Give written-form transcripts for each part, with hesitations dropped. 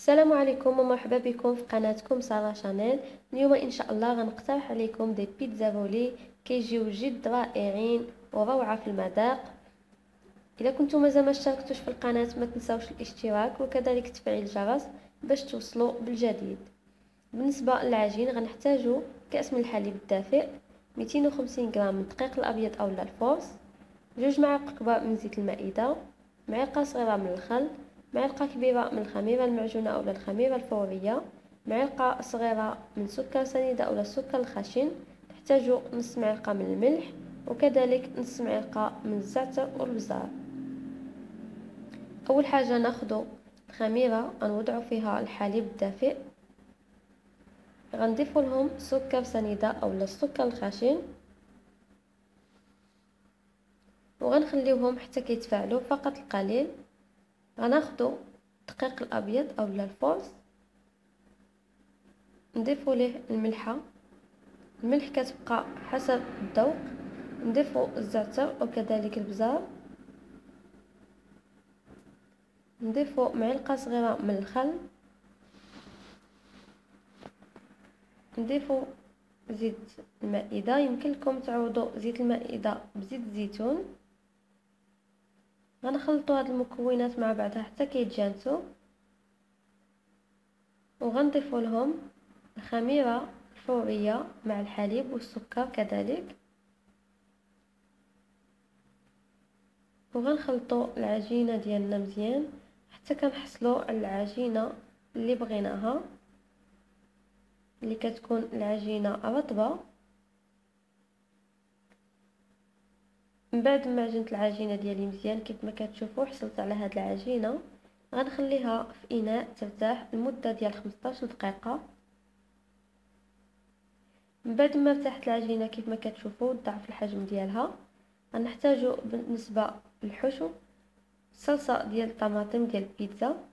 السلام عليكم ومرحبا بكم في قناتكم سارة شانيل. اليوم ان شاء الله غنقترح عليكم دي بيتزا فولي كيجيو جد رائعين وروعه في المذاق. اذا كنتم مازال ما اشتركتوش في القناه ما تنساوش الاشتراك وكذلك تفعيل الجرس باش توصلوا بالجديد. بالنسبه للعجين غنحتاجو كاس من الحليب الدافئ، 250 غرام من الدقيق الابيض اولا الفورس، 2 معالق كبار من زيت المائده، معلقه صغيره من الخل، معلقه كبيره من الخميره المعجونه اولا الخميره الفوريه، معلقه صغيره من سكر سنيده اولا السكر الخشن. تحتاجوا نص معلقه من الملح وكذلك نص معلقه من الزعتر والبزار. اول حاجه ناخذ الخميره غنوضعوا فيها الحليب الدافئ، غنضيف لهم سكر سنيده اولا السكر الخشن وغنخليوهم حتى كيتفاعلوا فقط القليل. غناخذوا الدقيق الابيض اولا الفورس نضيفوا ليه الملحه، الملح كتبقى حسب الذوق، نضيفوا الزعتر وكذلك البزار، نضيفوا معلقه صغيره من الخل، نضيفوا زيت المائده، يمكن لكم تعوضوا زيت المائده بزيت الزيتون. غنخلطوا هاد المكونات مع بعضها حتى كيتجانسوا وغنضيفوا لهم الخميره الفوريه مع الحليب والسكر كذلك، وغنخلطوا العجينه ديالنا مزيان حتى كنحصلوا على العجينه اللي بغيناها، اللي كتكون العجينه رطبه. من بعد ما عجنت العجينه ديالي مزيان كيف ما كتشوفوا حصلت على هاد العجينه، غنخليها في اناء ترتاح لمده ديال 15 دقيقه. من بعد ما ارتاحت العجينه كيف ما كتشوفوا ضعف الحجم ديالها، غنحتاجو بالنسبه للحشو صلصه ديال الطماطم ديال البيتزا.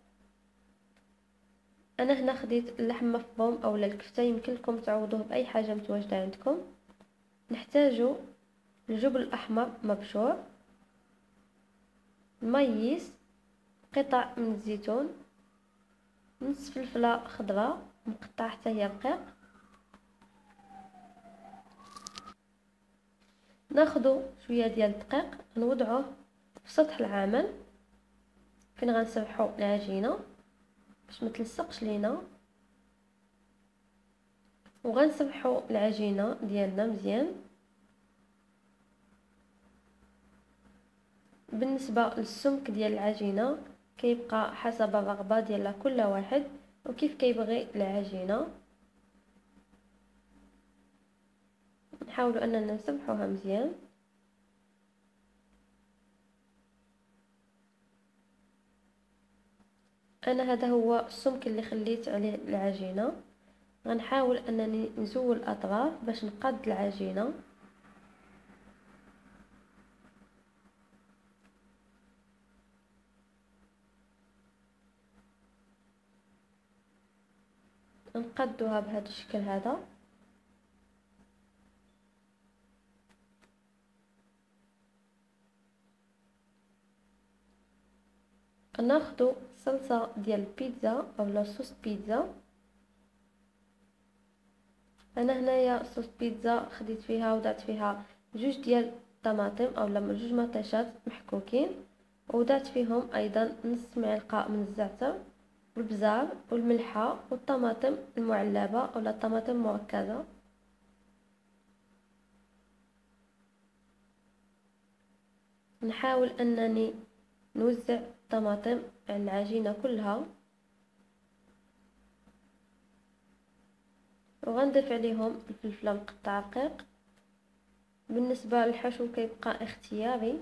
انا هنا خديت اللحم مفروم اولا الكفته، يمكن لكم تعوضوه باي حاجه متواجده عندكم. نحتاجو الجبن الاحمر مبشور، المايس، قطع من الزيتون، نصف فلفله خضراء مقطعه حتى هي رقيق. ناخذ شويه ديال الدقيق نوضعوه في سطح العمل فين غنسرحوا العجينه باش ما تلصقش لينا، وغنسرحوا العجينه ديالنا مزيان. بالنسبه للسمك ديال العجينه كيبقى حسب الرغبه ديال كل واحد وكيف كيبغي العجينه. نحاولوا اننا نسرحوها مزيان. انا هذا هو السمك اللي خليت عليه العجينه. غنحاول انني نزول الاطراف باش نقاد العجينه. نقادوها بهذا الشكل هذا. ناخذ صلصه ديال البيتزا اولا صوص بيتزا. انا هنايا صوص بيتزا خديت فيها وضعت فيها 2 ديال الطماطم اولا 2 مطيشات محكوكين، وضعت فيهم ايضا نص معلقه من الزعتر والبزار والملحه والطماطم المعلبه اولا الطماطم المركزه. نحاول انني نوزع الطماطم على العجينه كلها وغنضيف عليهم الفلفله مقطعه رقيق. بالنسبه للحشو كيبقى اختياري.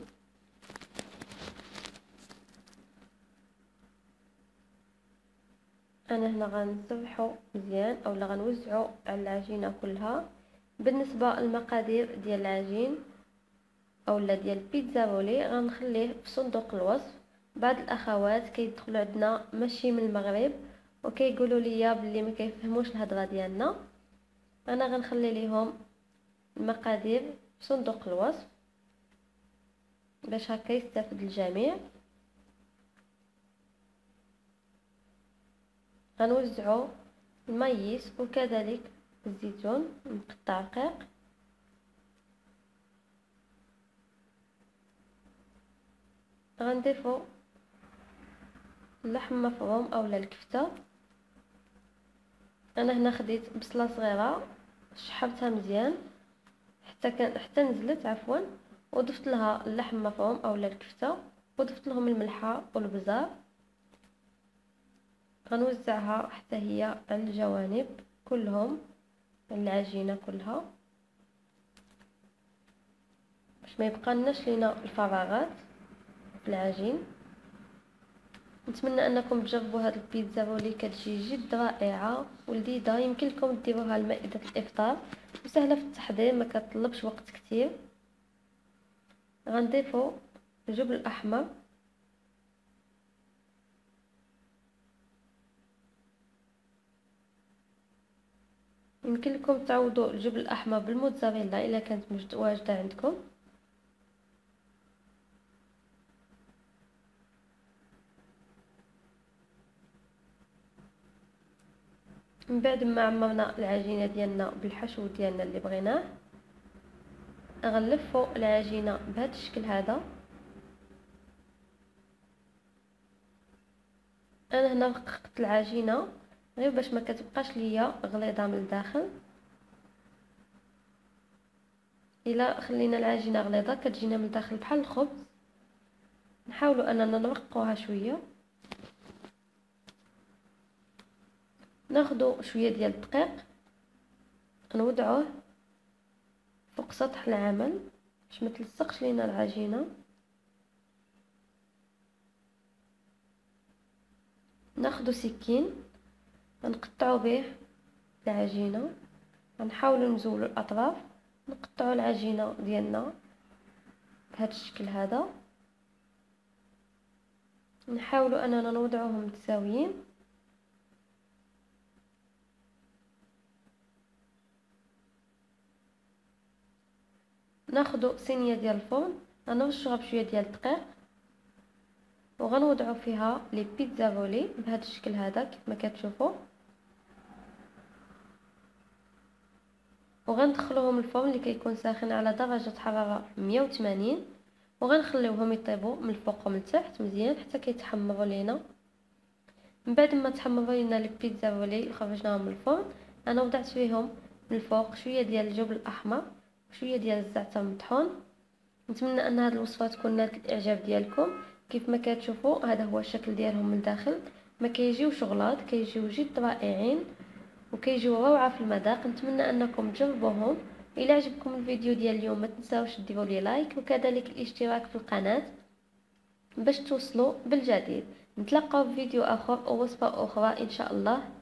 انا هنا غنسرحو مزيان اولا غنوزعو على العجينه كلها. بالنسبه للمقادير ديال العجين اولا ديال البيتزا فولي غنخليه في صندوق الوصف. بعض الاخوات كيدخلوا عندنا ماشي من المغرب وكيقولوا لي بلي ما كيفهموش الهضره ديالنا. انا غنخلي ليهم المقادير في صندوق الوصف باش هكا يستافد الجميع. غنوزعو المايس وكذلك الزيتون مقطع رقيق. غنضيفو اللحم مفروم اولا الكفته. انا هنا خديت بصله صغيره شحرتها مزيان حتى نزلت عفوا، وضفت لها اللحم مفروم اولا الكفته، وضفت لهم الملحه والبزار. غنوزعها حتى هي على الجوانب كلهم، العجينه كلها، باش ما يبقى لناش لينا الفراغات في العجين. نتمنى انكم تجربوا هذه البيتزا فولي، كتجي جد رائعه ولذيذه. يمكن لكم ديروها لمائده الافطار وسهله في التحضير، ما كتطلبش وقت كتير. غنضيفوا الجبن الاحمر، يمكن لكم تعوضوا الجبن الاحمر بالموتزاريلا الا كانت واجده عندكم. من بعد ما عمرنا العجينه ديالنا بالحشو ديالنا اللي بغيناه، غنلفوا العجينه بهذا الشكل هذا. انا هنا رققت العجينه غير باش ما كتبقاش ليا غليظه من الداخل. الا خلينا العجينه غليظه كتجينا من الداخل بحال الخبز. نحاولوا اننا نرققوها شويه. ناخذ شويه ديال الدقيق نوضعوه فوق سطح العمل باش ما تلصقش لينا العجينه. ناخذ سكين نقطعوا به العجينه، غنحاولوا نزولوا الاطراف، نقطعوا العجينه ديالنا بهذا الشكل هذا. نحاولوا اننا نوضعوهم متساويين. ناخذ صينيه ديال الفرن غنرشوها بشويه ديال الدقيق، وغنوضعوا فيها لي بيتزا فولي بهذا الشكل هذا كيف ما كتشوفوا، وغندخلوهم الفرن اللي كيكون ساخن على درجه حراره 180، وغنخليوهم يطيبوا من الفوق ومن التحت مزيان حتى كيتحمروا لينا. من بعد ما تحمروا لينا لي بيتزا فولي اللي خرجناهم من الفرن، انا وضعت فيهم من الفوق شويه ديال الجبن الاحمر وشويه ديال الزعتر المطحون. نتمنى ان هذه الوصفه تكون نالت الاعجاب ديالكم. كيف ما كتشوفوا هذا هو الشكل ديالهم من الداخل، ما كيجيوش غلاظ، كيجيو جد رائعين وكيجيو روعه في المذاق. نتمنى انكم تجربوهم. الى عجبكم الفيديو ديال اليوم ما تنساوش ديروا لي لايك وكذلك الاشتراك في القناه باش توصلوا بالجديد. نتلاقاو في فيديو اخر ووصفه اخرى ان شاء الله.